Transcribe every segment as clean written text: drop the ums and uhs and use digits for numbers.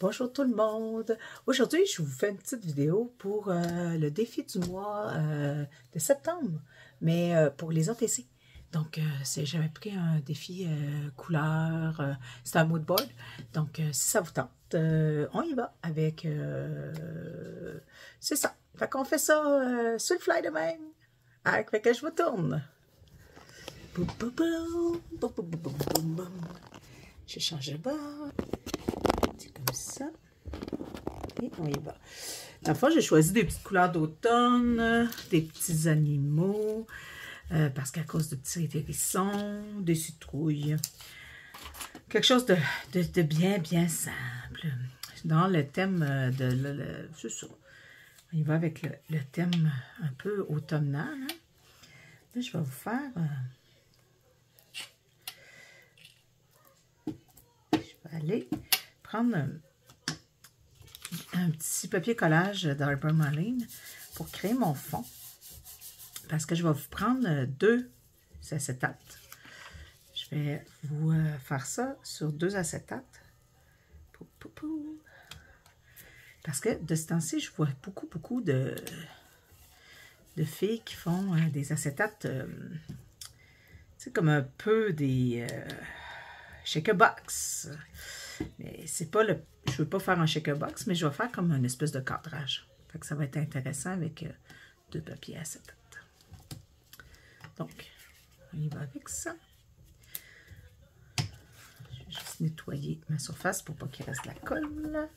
Bonjour tout le monde! Aujourd'hui, je vous fais une petite vidéo pour le défi du mois de septembre, mais pour les ATC. Donc, j'avais pris un défi couleur, c'est un mood board. Donc, si ça vous tente, on y va avec... c'est ça. Fait qu'on fait ça sur le fly de même. Fait que je vous tourne. Je change de bord. C'est comme ça. Et on y va. Dans le fond, j'ai choisi des petites couleurs d'automne, des petits animaux, parce qu'à cause de petits hérissons, des citrouilles. Quelque chose de bien simple. Dans le thème de... c'est ça. On y va avec le thème un peu automnal. Hein? Là, je vais vous faire... je vais aller prendre un petit papier collage d'Arbor Marlene pour créer mon fond. Parce que je vais vous prendre 2 acétates. Je vais vous faire ça sur 2 acétates. Parce que de ce temps-ci, je vois beaucoup de filles qui font des acétates, c'est comme un peu des shaker box. Mais c'est pas le... Je veux pas faire un shaker box, mais je vais faire comme une espèce de cadrage. Fait que ça va être intéressant avec 2 papiers acétate. Donc, on y va avec ça. Je vais juste nettoyer ma surface pour pas qu'il reste de la colle.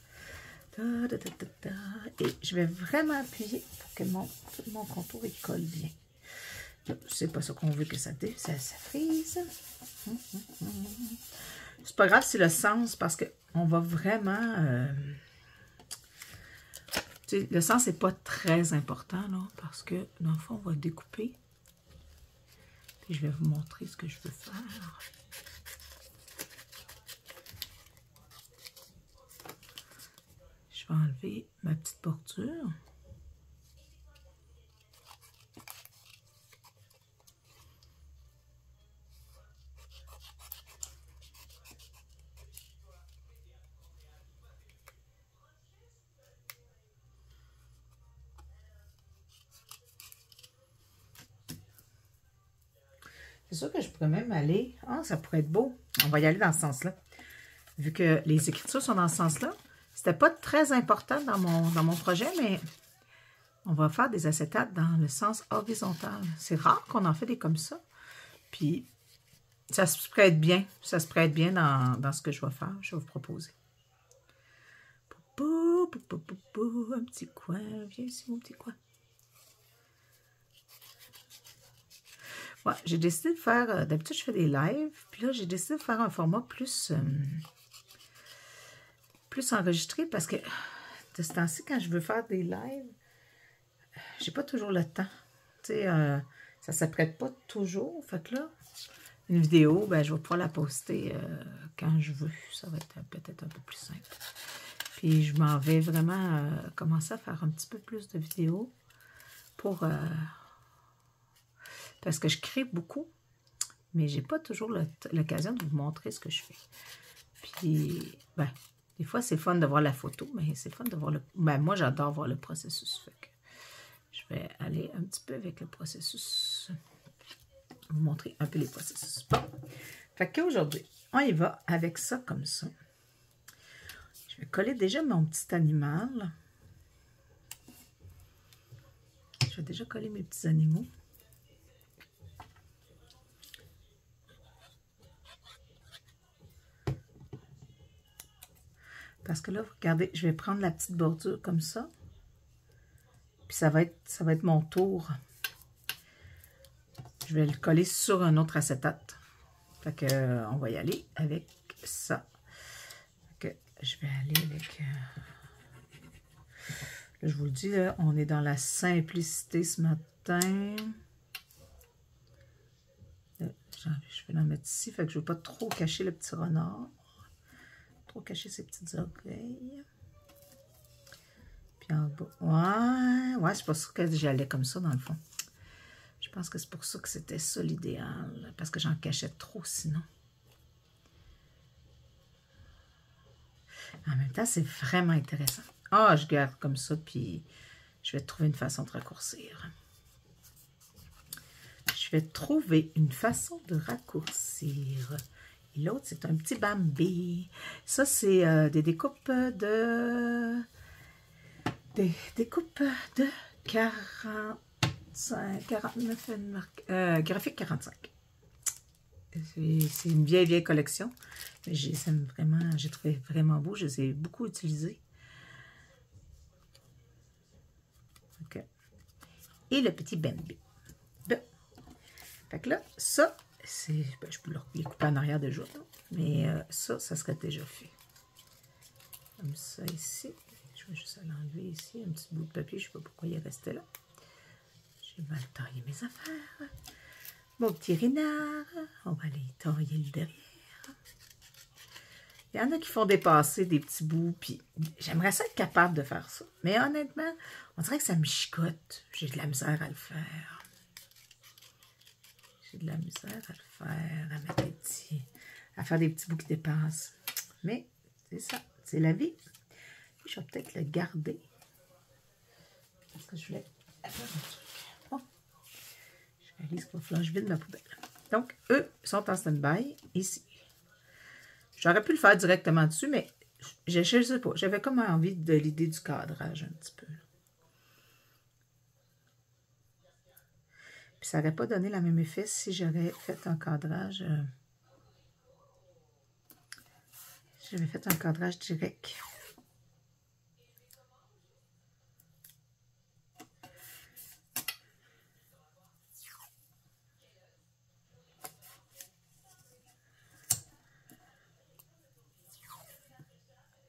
Et je vais vraiment appuyer pour que tout mon contour il colle bien. C'est pas ça qu'on veut que ça frise. C'est pas grave si le sens, parce qu'on va vraiment... le sens n'est pas très important, là, parce que dans le fond, on va découper. Puis je vais vous montrer ce que je veux faire. Je vais enlever ma petite bordure. C'est sûr que je pourrais même aller... Ah, ça pourrait être beau. On va y aller dans ce sens-là. Vu que les écritures sont dans ce sens-là. C'était pas très important dans mon projet, mais on va faire des acétates dans le sens horizontal. C'est rare qu'on en fait des comme ça. Puis, ça se prête bien. Ça se prête bien dans ce que je vais faire. Je vais vous proposer. Un petit coin. Viens ici, mon petit coin. Ouais, j'ai décidé de faire... D'habitude, je fais des lives. Puis là, j'ai décidé de faire un format plus enregistré parce que de ce temps-ci, quand je veux faire des lives, j'ai pas toujours le temps. Tu sais, ça ne s'apprête pas toujours. Fait que là, une vidéo, ben, je vais pouvoir la poster quand je veux. Ça va être peut-être un peu plus simple. Puis je m'en vais vraiment commencer à faire un petit peu plus de vidéos pour... parce que je crée beaucoup, mais j'ai pas toujours l'occasion de vous montrer ce que je fais. Puis, ben, des fois, c'est fun de voir la photo, mais c'est fun de voir le... Ben, moi, j'adore voir le processus. Fait que je vais aller un petit peu avec le processus. Vous montrer un peu les processus. Bon. Fait qu'aujourd'hui, on y va avec ça comme ça. Je vais coller déjà mon petit animal. Je vais déjà coller mes petits animaux. Parce que là, regardez, je vais prendre la petite bordure comme ça. Puis ça va être mon tour. Je vais le coller sur un autre acétate. Fait que on va y aller avec ça. Fait que je vais aller avec... là, je vous le dis, là, on est dans la simplicité ce matin. Là, je vais la mettre ici. Fait que je ne veux pas trop cacher le petit renard. Trop cacher ses petites oreilles. Puis en bas. Ouais, c'est pour ça que j'allais comme ça dans le fond. Je pense que c'est pour ça que c'était ça l'idéal. Parce que j'en cachais trop sinon. En même temps, c'est vraiment intéressant. Ah, je garde comme ça, puis je vais trouver une façon de raccourcir. Je vais trouver une façon de raccourcir. Et l'autre, c'est un petit Bambi. Ça, c'est des découpes de... Des découpes de 45, 49, graphique 45. C'est une vieille collection. Mais j'ai trouvé vraiment beau. Je les ai beaucoup utilisés. Okay. Et le petit Bambi. Bon. Fait que là, ça, c'est... Ben, je peux les couper en arrière déjà. Là. Mais ça serait déjà fait. Comme ça ici. Je vais juste l'enlever ici. Un petit bout de papier. Je ne sais pas pourquoi il est resté là. J'ai mal taillé mes affaires. Mon petit renard. On va aller tailler le derrière. Il y en a qui font dépasser des petits bouts. Puis j'aimerais ça être capable de faire ça. Mais honnêtement, on dirait que ça me chicote. J'ai de la misère à le faire. J'ai de la misère à le faire, à mettre à faire des petits bouts qui dépassent. Mais c'est ça, c'est la vie. Je vais peut-être le garder. Parce que je voulais faire un truc. Bon. Je réalise qu'il va falloir que je vide ma poubelle. Donc, eux sont en stand-by ici. J'aurais pu le faire directement dessus, mais je ne sais pas. J'avais comme envie de l'idée du cadrage un petit peu. Puis ça n'aurait pas donné le même effet si j'aurais fait un cadrage. J'avais fait un cadrage direct.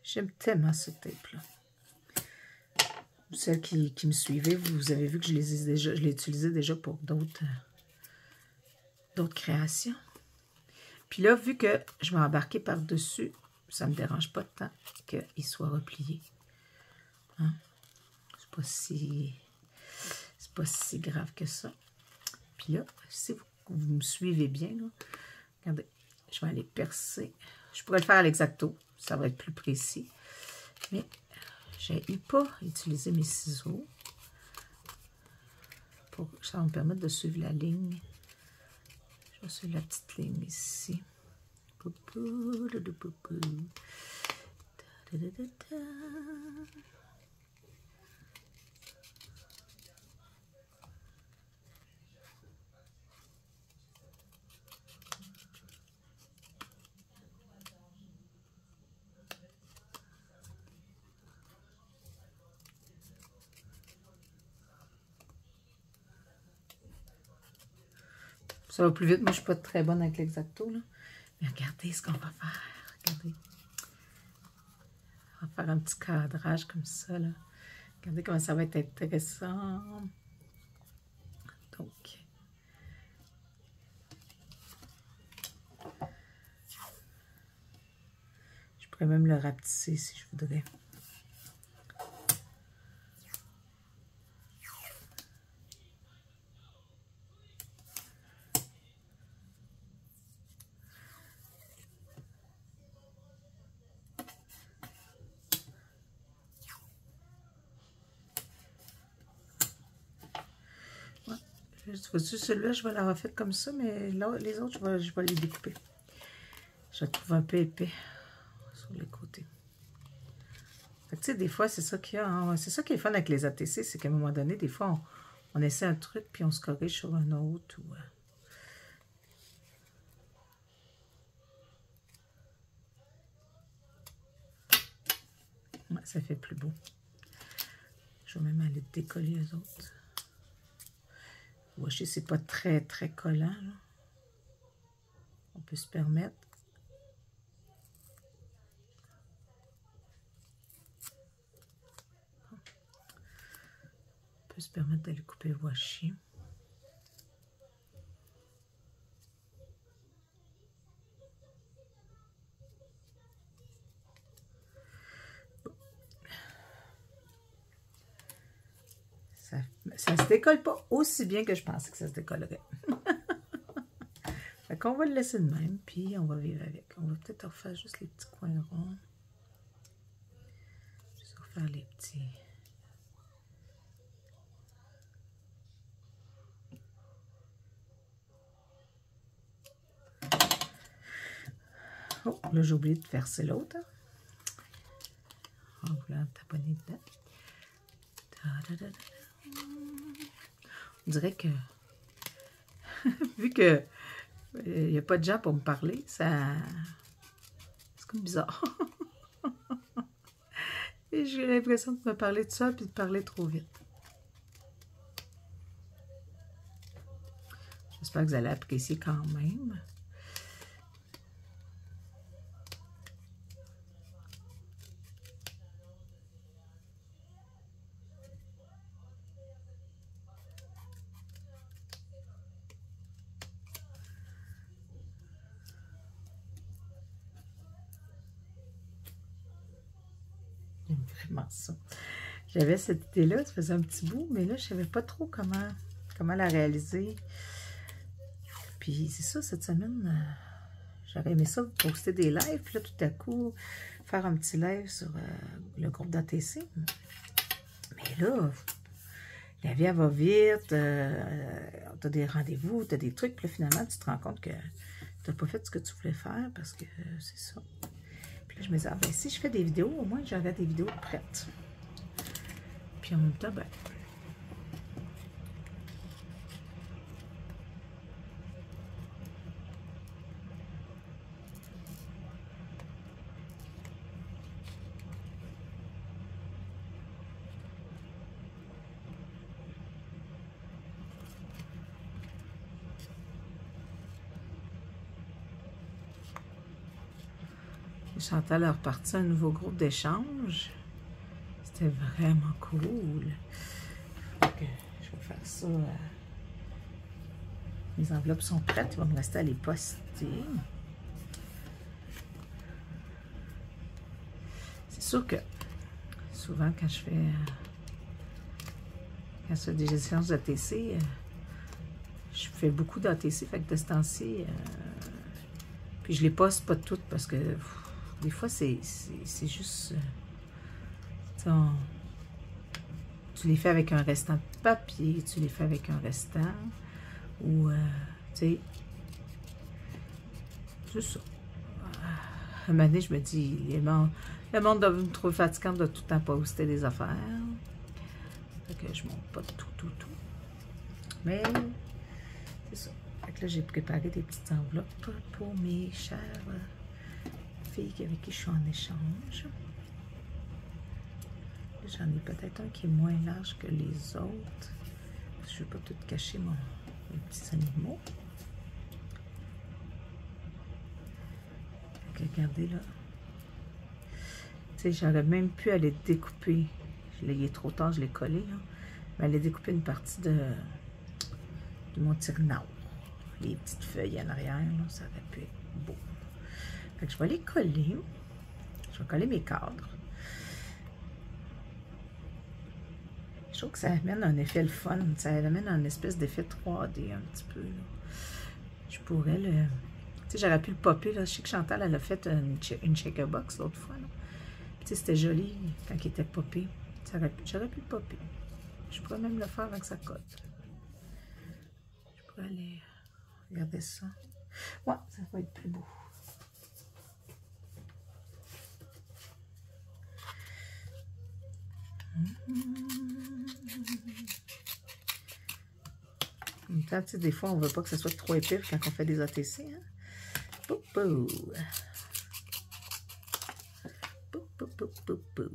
J'aime tellement ce tape-là. Celles qui me suivaient, vous avez vu que je l'ai utilisé déjà pour d'autres créations. Puis là, vu que je vais embarquer par-dessus, ça ne me dérange pas tant qu'il soit replié. Hein? C'est pas si grave que ça. Puis là, si vous me suivez bien, là, regardez, je vais aller percer. Je pourrais le faire à l'exacto, ça va être plus précis. Mais je n'ai pas utilisé mes ciseaux. Ça va me permettre de suivre la ligne. Je vais suivre la petite ligne ici. Ça va plus vite. Moi, je ne suis pas très bonne avec l'exacto, là. Mais regardez ce qu'on va faire. Regardez. On va faire un petit cadrage comme ça, là. Regardez comment ça va être intéressant. Donc. Je pourrais même le rapetisser si je voudrais. Celui-là, je vais l'avoir fait comme ça, mais là, les autres, je vais les découper. Je le trouve un peu épais sur les côtés. Tu sais, des fois, c'est ça qu'il y a. Hein? C'est ça qui est fun avec les ATC, c'est qu'à un moment donné, des fois, on essaie un truc, puis on se corrige sur un autre. Ouais, ça fait plus beau. Je vais même aller décoller les autres. Vous voyez, c'est pas très, très collant. Là. On peut se permettre. On peut se permettre d'aller couper le washi. Ça se décolle pas aussi bien que je pensais que ça se décollerait. Fait qu'on va le laisser de même, puis on va vivre avec. On va peut-être refaire juste les petits coins ronds. faire les petits. Oh, là, j'ai oublié de verser l'autre. En voulant taponner dedans. On dirait que, vu que il n'y a pas de gens pour me parler, ça... c'est comme bizarre. Et j'ai l'impression de me parler de ça puis de parler trop vite. J'espère que vous allez apprécier quand même. J'aime vraiment ça. J'avais cette idée-là, ça faisait un petit bout, mais là, je ne savais pas trop comment la réaliser. Puis c'est ça, cette semaine, j'aurais aimé ça, poster des lives, puis là, tout à coup, faire un petit live sur le groupe d'ATC. Mais là, la vie, elle va vite, tu as des rendez-vous, tu as des trucs, puis là, finalement, tu te rends compte que tu n'as pas fait ce que tu voulais faire, parce que c'est ça. Puis là, je me disais, ah, ben, si je fais des vidéos, au moins, j'aurai des vidéos prêtes. Puis en même temps, ben... Chantal a reparti un nouveau groupe d'échange. C'était vraiment cool. Okay, je vais faire ça. Mes enveloppes sont prêtes. Il va me rester à les poster. C'est sûr que souvent quand je fais des séances d'ATC, je fais beaucoup d'ATC. Fait que de ce temps-ci, puis je les poste pas toutes parce que des fois, c'est juste... tu les fais avec un restant de papier, tu les fais avec un restant, ou, tu sais, c'est ça. À un moment donné, je me dis, le monde doit me trouver fatigante de tout le temps poster des affaires. Fait que je monte pas tout. Mais, c'est ça. Fait que là, j'ai préparé des petites enveloppes pour mes chères filles avec qui je suis en échange. J'en ai peut-être un qui est moins large que les autres. Je ne veux pas tout cacher mes petits animaux. Donc, regardez là. Tu sais, j'aurais même pu aller découper. Il est trop tard, je l'ai collé. Là. Mais aller découper une partie de mon tire-nord. Les petites feuilles en arrière, là, ça aurait pu être beau. Fait que je vais les coller. Je vais coller mes cadres. Je trouve que ça amène un effet le fun. Ça amène un espèce d'effet 3D un petit peu. Là. Je pourrais le... Tu sais, j'aurais pu le popper. Là. Je sais que Chantal, elle a fait une shaker box l'autre fois. Tu sais, c'était joli quand il était poppé. J'aurais pu le popper. Je pourrais même le faire avec sa cote. Je pourrais aller regarder ça. Ouais, ça va être plus beau. En même temps, tu sais, des fois, on ne veut pas que ce soit trop épais quand on fait des ATC. Hein? Pou, pou. Pou, pou, pou, pou, pou.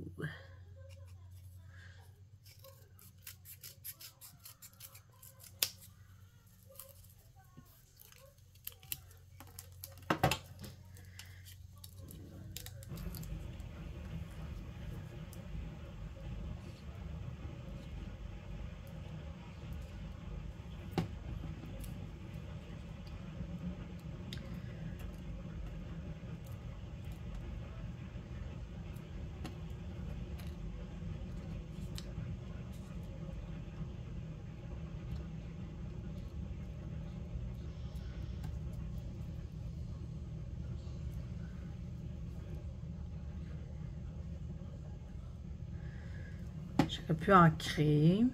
J'aurais pu en créer.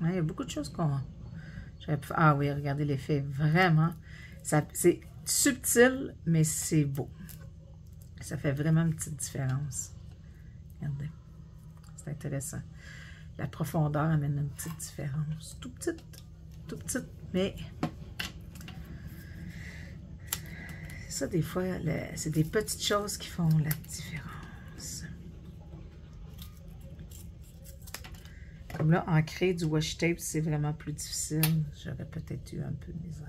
Ouais, il y a beaucoup de choses qu'on... Ah oui, regardez l'effet, vraiment. C'est subtil, mais c'est beau. Ça fait vraiment une petite différence. Regardez, c'est intéressant. La profondeur amène une petite différence. Tout petite, mais... Ça, des fois, c'est des petites choses qui font la différence. Comme là, en créer du washi tape, c'est vraiment plus difficile. J'aurais peut-être eu un peu de misère.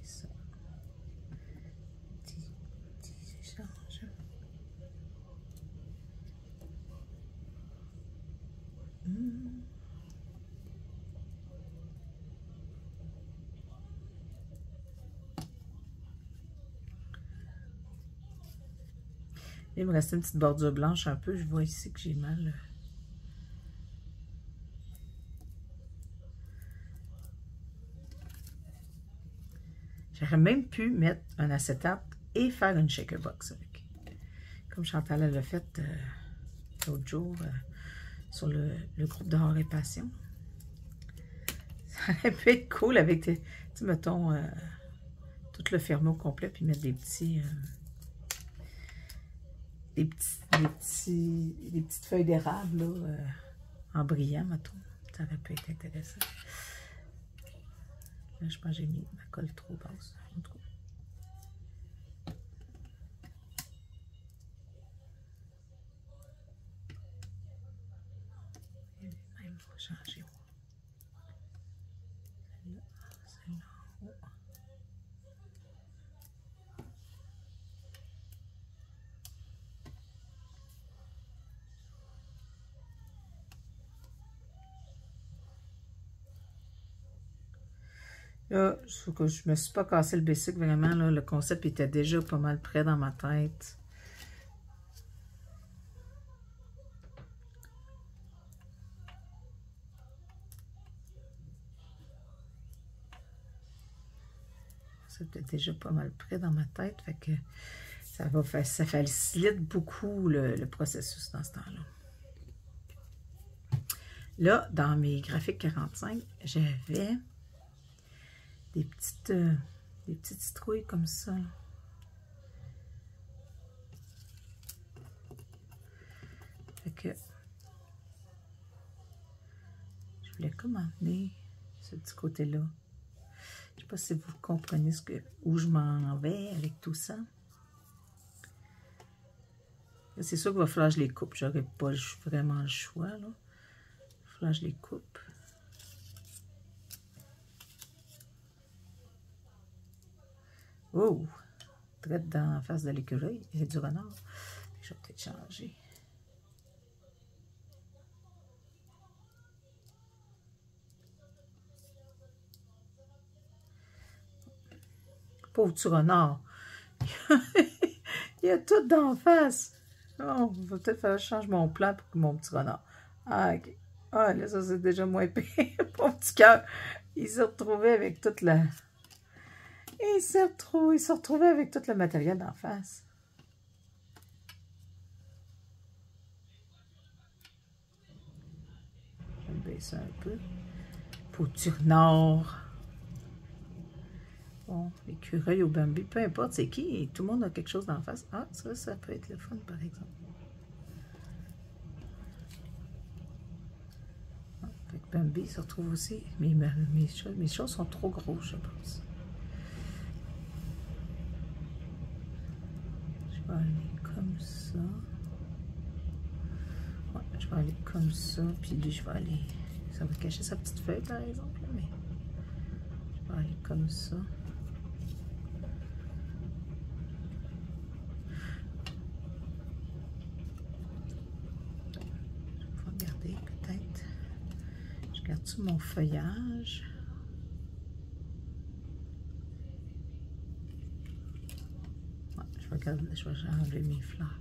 Ça. Petit échange. Il me reste une petite bordure blanche un peu. Je vois ici que j'ai mal. J'aurais même pu mettre un acétate et faire une shaker box avec. Comme Chantal l'a fait l'autre jour sur le groupe d'Or et Passion. Ça aurait pu être cool avec, tu sais, mettons, tout le fermé au complet, puis mettre des petites feuilles d'érable en brillant, mettons. Ça aurait pu être intéressant. Là, je pense que j'ai mis ma colle trop basse. En tout cas. Même, on va changer. Celle-là en haut. Là, je me suis pas cassé le bicycle vraiment. Là, le concept était déjà pas mal près dans ma tête. C'était déjà pas mal près dans ma tête. Fait que ça facilite beaucoup le processus dans ce temps-là. Là, dans mes graphiques 45, j'avais des petites citrouilles comme ça. Fait que je voulais comme emmener ce petit côté-là. Je ne sais pas si vous comprenez où je m'en vais avec tout ça. C'est sûr qu'il va falloir que je les coupe. J'aurais pas vraiment le choix, là. Il va falloir que je les coupe. Oh! Traite dans la face de l'écureuil. Il y a du renard. Je vais peut-être changer. Pauvre petit renard. Il y a tout d'en face. Oh, il va peut-être falloir que je change mon plan pour que mon petit renard. Ah, ok. Ah, là, ça, c'est déjà moins pire. Pauvre petit cœur. Il s'est retrouvé avec toute la... Il s'est retrouvé avec tout le matériel d'en face. Je vais me baisser un peu. Petit renard. Bon, l'écureuil au Bambi, peu importe c'est qui, tout le monde a quelque chose d'en face. Ah, ça peut être le fun, par exemple. Ah, fait que Bambi se retrouve aussi. Mes choses sont trop grosses, je pense. Je vais aller comme ça. Ouais, je vais aller comme ça, puis lui, je vais aller... Ça va cacher sa petite feuille, par exemple, mais... Je vais aller comme ça. Regarde-tu mon feuillage? Ouais, je vais enlever mes fleurs.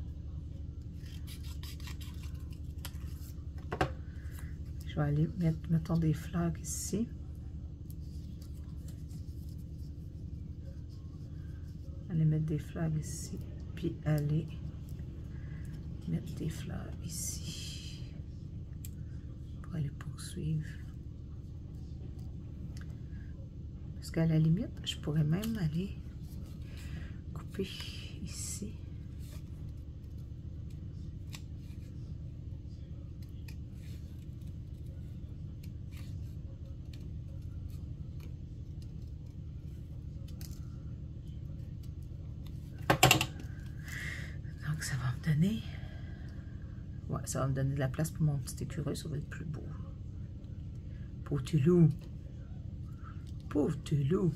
Je vais aller mettre, mettons, des fleurs ici. aller mettre des fleurs ici, puis aller mettre des fleurs ici pour aller poursuivre. Parce qu'à la limite, je pourrais même aller couper ici. Donc, ça va me donner... Ouais, ça va me donner de la place pour mon petit écureuil, ça va être plus beau. Pauvre petit loup. Pauvre petit loup.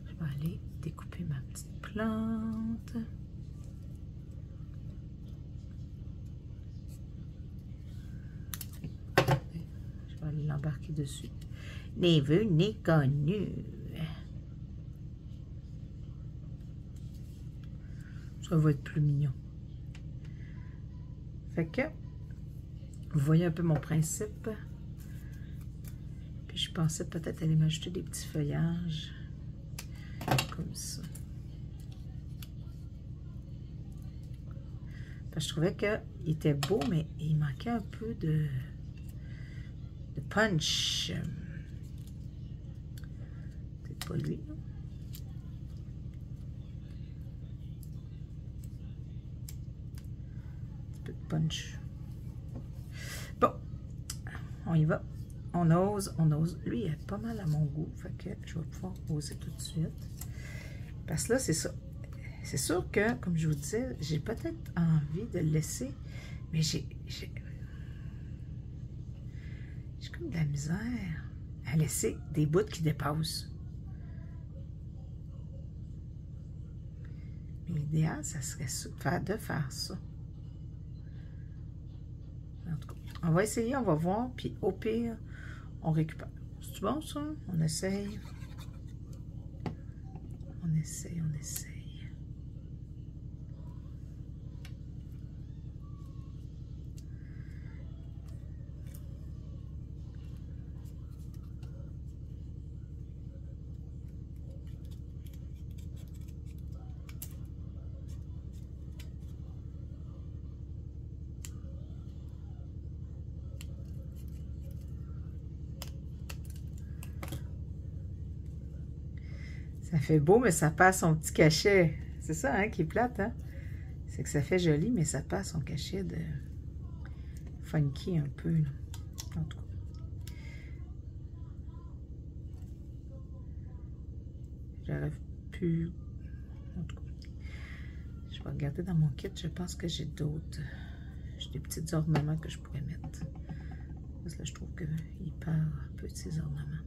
Je vais aller découper ma petite plante. Je vais aller l'embarquer dessus. Ni vu, ni connu. Ça va être plus mignon. Fait que, vous voyez un peu mon principe. Puis je pensais peut-être aller m'ajouter des petits feuillages. Comme ça. Parce que je trouvais qu'il était beau, mais il manquait un peu de punch. Peut-être pas lui, non? Punch. Bon, on y va. On ose, on ose. Lui, il est pas mal à mon goût. Fait que je vais pouvoir oser tout de suite. Parce que là, c'est ça. C'est sûr que, comme je vous disais, j'ai peut-être envie de le laisser, mais j'ai comme de la misère à laisser des bouts qui dépassent. Mais l'idéal, ça serait de faire ça. En tout cas, on va essayer, on va voir, puis au pire, on récupère. C'est bon, ça? On essaye. On essaye, on essaye. Ça fait beau, mais ça perd son petit cachet. C'est ça, hein, qui est plate, hein? C'est que ça fait joli, mais ça perd son cachet de funky un peu, là. En tout cas. J'aurais pu... En tout cas. Je vais regarder dans mon kit. Je pense que j'ai d'autres... J'ai des petits ornements que je pourrais mettre. Parce que là, je trouve qu'il perd un peu de ses ornements. Là.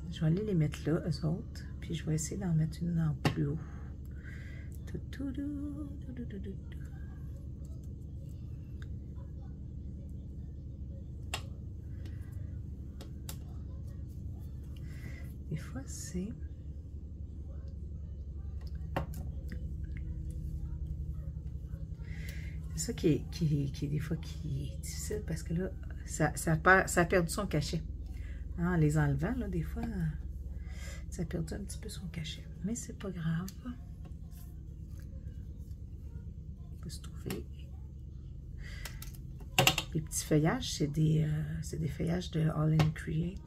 Je vais aller les mettre là, eux autres, puis je vais essayer d'en mettre une en plus haut. Des fois, c'est... C'est ça qui est des fois qui est difficile parce que là, ça a perdu son cachet. Hein, en les enlevant, là, des fois, ça a perdu un petit peu son cachet. Mais c'est pas grave. On peut se trouver. Les petits feuillages, c'est des feuillages de All In Create.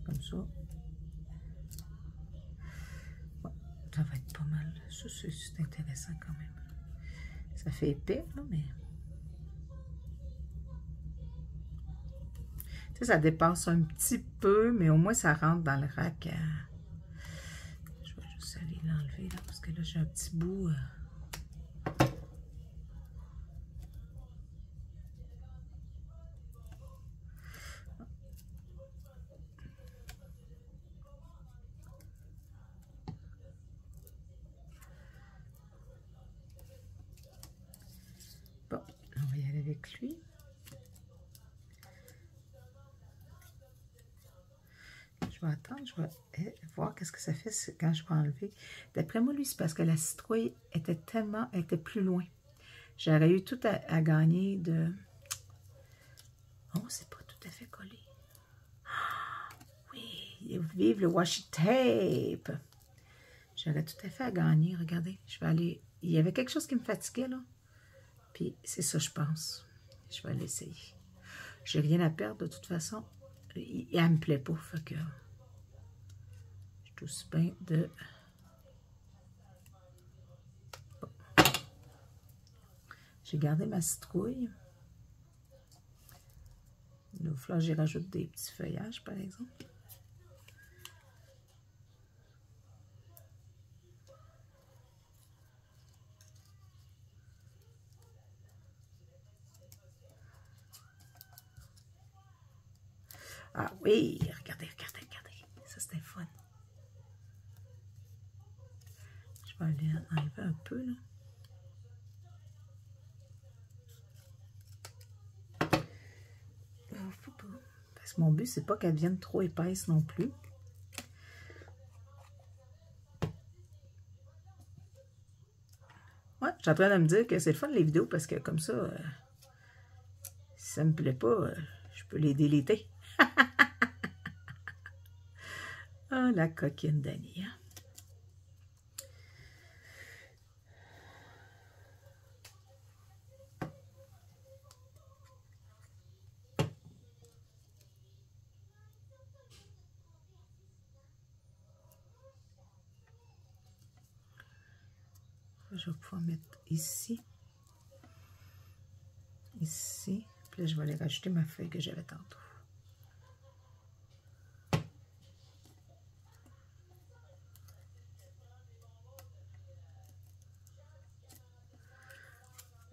Comme ça. Ouais, ça va être pas mal. Ça, c'est intéressant quand même. Ça fait épais, là, mais... Tu sais, ça dépasse un petit peu, mais au moins, ça rentre dans le rack. Je vais juste aller l'enlever, là, parce que là, j'ai un petit bout... On va y aller avec lui. Je vais attendre, je vais voir qu'est-ce que ça fait quand je vais enlever. D'après moi, lui, c'est parce que la citrouille était plus loin. J'aurais eu tout à gagner de... Oh, c'est pas tout à fait collé. Oui, vive le washi tape. J'aurais tout à fait à gagner. Regardez, je vais aller... Il y avait quelque chose qui me fatiguait, là. Puis c'est ça, je pense. Je vais l'essayer. J'ai rien à perdre, de toute façon. Elle me plaît pas, fait que... Je suis aussi bien de... Bon. J'ai gardé ma citrouille. Là, j'y rajoute des petits feuillages, par exemple. Ah oui, regardez, regardez, regardez. Ça, c'était fun. Je vais aller enlever un peu, là. Parce que mon but, c'est pas qu'elle vienne trop épaisse non plus. Ouais, je suis en train de me dire que c'est le fun les vidéos parce que comme ça, si ça me plaît pas, je peux les déliter. Ah, la coquine d'Annie. Hein? Je vais pouvoir mettre ici. Ici. Puis là, je vais aller rajouter ma feuille que j'avais tantôt.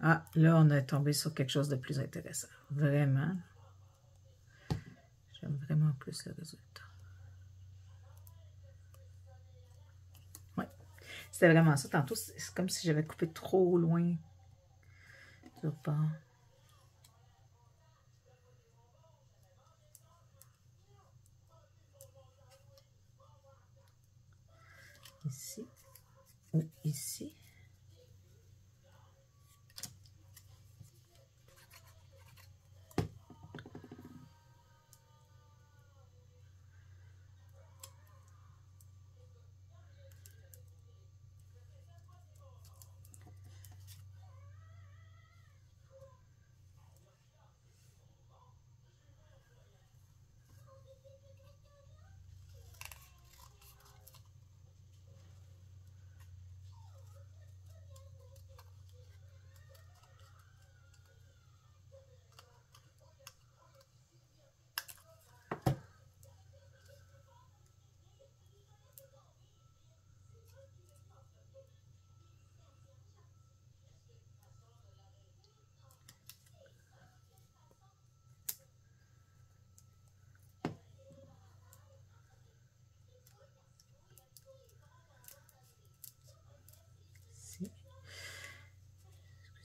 Ah, là, on est tombé sur quelque chose de plus intéressant. Vraiment. J'aime vraiment plus le résultat. Oui. C'était vraiment ça. Tantôt, c'est comme si j'avais coupé trop loin du bord. Ici. Ou ici.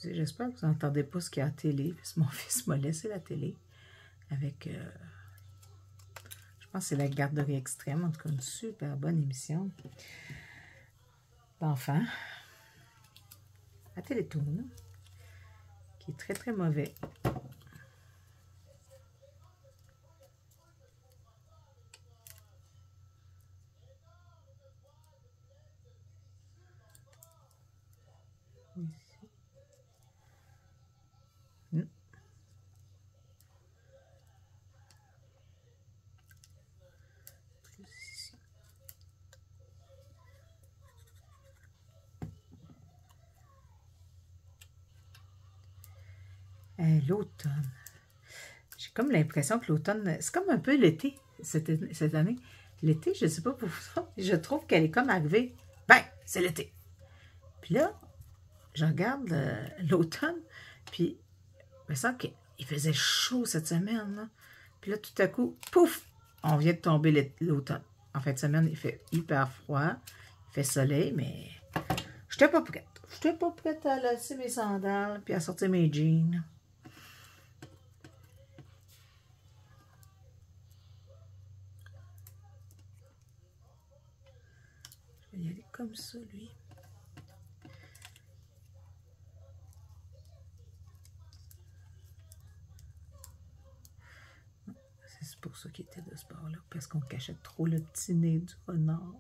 J'espère que vous n'entendez pas ce qu'il y a à la télé, parce que mon fils m'a laissé la télé avec, je pense que c'est la garderie extrême, en tout cas une super bonne émission d'enfants, à Télétoon, qui est très très mauvais. L'automne. J'ai comme l'impression que l'automne, c'est comme un peu l'été cette année. L'été, je ne sais pas pour vous, je trouve qu'elle est comme arrivée. Ben, c'est l'été. Puis là, je regarde l'automne, puis il me semble qu'il faisait chaud cette semaine. Là. Puis là, tout à coup, pouf, on vient de tomber l'automne. En fin de semaine, il fait hyper froid, il fait soleil, mais je n'étais pas prête. Je n'étais pas prête à laisser mes sandales puis à sortir mes jeans. comme ça, lui. C'est pour ça qu'il était de ce bord-là, parce qu'on cachait trop le petit nez du renard.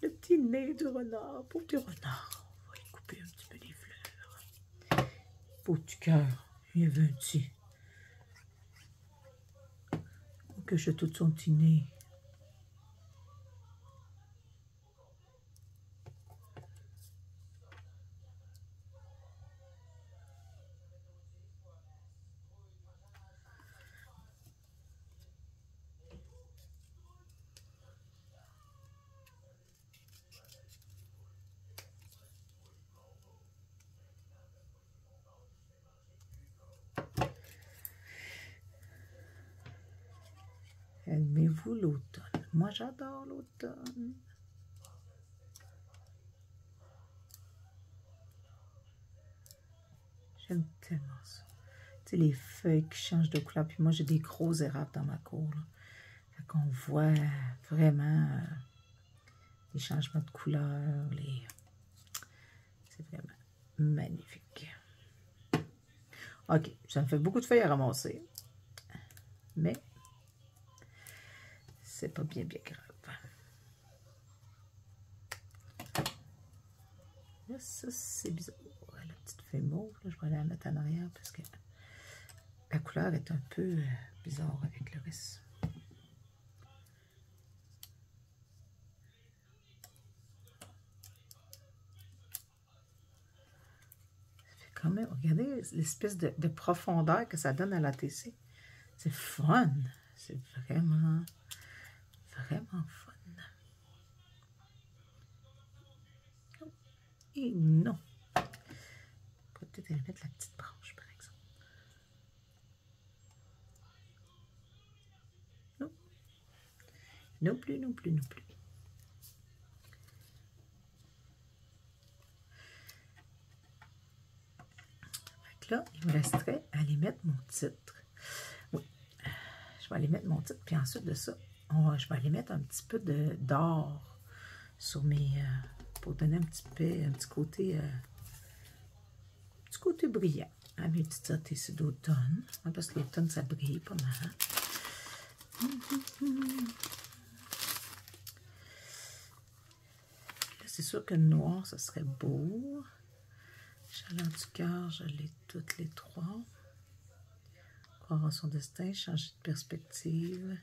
Le petit nez du renard, pauvre petit renard. On va lui couper un petit peu des fleurs. Pauvre petit cœur, il y avait un petit. On cachait tout son petit nez. Aimez-vous l'automne? Moi, j'adore l'automne. J'aime tellement ça. Tu sais, les feuilles qui changent de couleur. Puis moi, j'ai des gros érables dans ma cour. Là. Fait qu'on voit vraiment les changements de couleur. C'est vraiment magnifique. OK, ça me fait beaucoup de feuilles à ramasser. Mais c'est pas bien grave. Là, ça, c'est bizarre. La petite feuille mauve, là, je vais aller la mettre en arrière parce que la couleur est un peu bizarre avec le reste. Ça fait quand même, regardez l'espèce de profondeur que ça donne à la TC. C'est fun. C'est vraiment, vraiment fun. Et non. Peut-être aller mettre la petite branche, par exemple. Non. Non plus, non plus, non plus. Fait que là, il me resterait à aller mettre mon titre. Oui. Je vais aller mettre mon titre, puis ensuite de ça, je vais aller mettre un petit peu d'or sur mes... pour donner un petit côté brillant à mes petites ATC d'automne. Parce que l'automne, ça brille pas mal. Là, c'est sûr que le noir, ça serait beau. Chaleur du cœur, je l'ai toutes les trois. Croire en son destin, changer de perspective.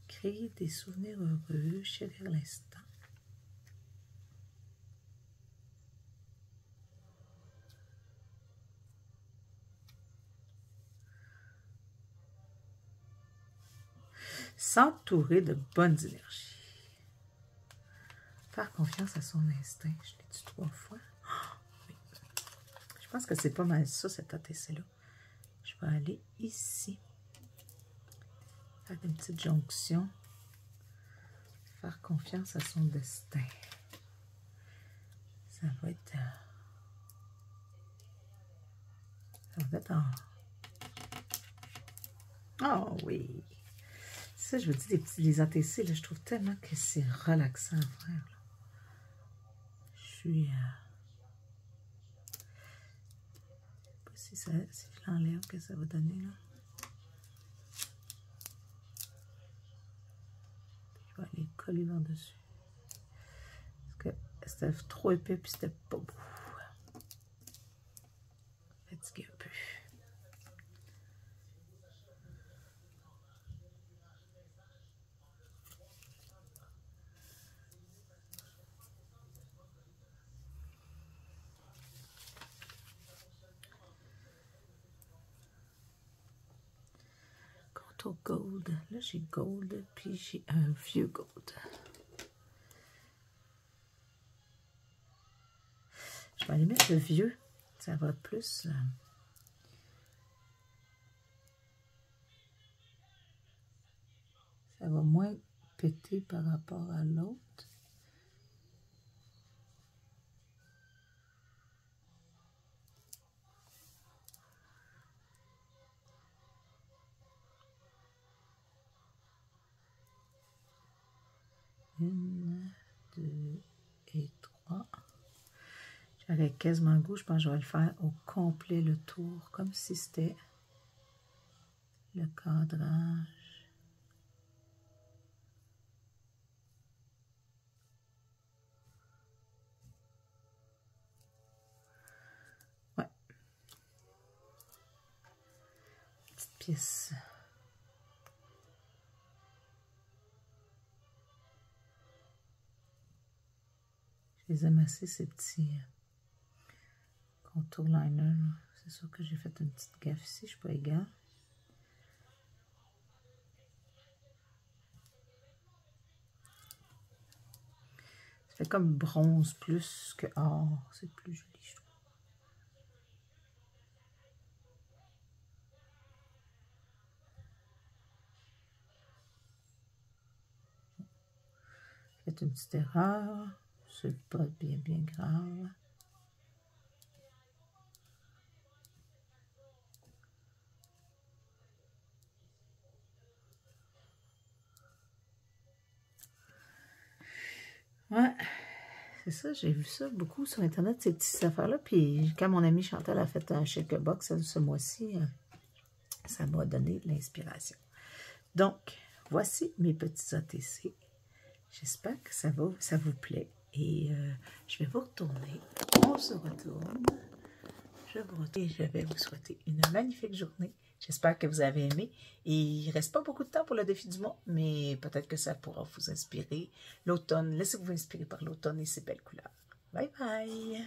Créer des souvenirs heureux, chérir l'instant. S'entourer de bonnes énergies. Faire confiance à son instinct. Je l'ai dit 3 fois. Oh, oui. Je pense que c'est pas mal ça, cette ATC-là. Je vais aller ici. Faire une petite jonction. Faire confiance à son destin. Ça va être... ça va être en... Oh oui! Ça, je vous dis, les ATC, là, je trouve tellement que c'est relaxant à faire. Là. Je suis... je sais pas si je l'enlève, que ça va donner, là. Je vais aller coller par-dessus. Parce que c'était trop épais, puis c'était pas beau. Fatigué un peu. Contour gold. Là, j'ai gold, puis j'ai un vieux gold. Je vais aller mettre le vieux. Ça va plus... ça va moins péter par rapport à l'autre. Une, deux, paraît quasiment goût. Je pense que je vais le faire au complet le tour, comme si c'était le cadrage. Ouais. Petite pièce. Je les aime assez, ces petits contour liner. C'est sûr que j'ai fait une petite gaffe ici, je ne suis pas égale. Ça fait comme bronze plus que or. C'est plus joli, je trouve. Faites une petite erreur. C'est pas bien grave. Ouais, c'est ça, j'ai vu ça beaucoup sur Internet, ces petites affaires-là. Puis quand mon amie Chantal a fait un Shake-a-Box ce mois-ci, ça m'a donné de l'inspiration. Donc, voici mes petits ATC. J'espère que ça vous plaît. Et je vais vous retourner. On se retourne. Je vous retourne et je vais vous souhaiter une magnifique journée. J'espère que vous avez aimé. Et il ne reste pas beaucoup de temps pour le défi du mois, mais peut-être que ça pourra vous inspirer. L'automne, laissez-vous inspirer par l'automne et ses belles couleurs. Bye bye!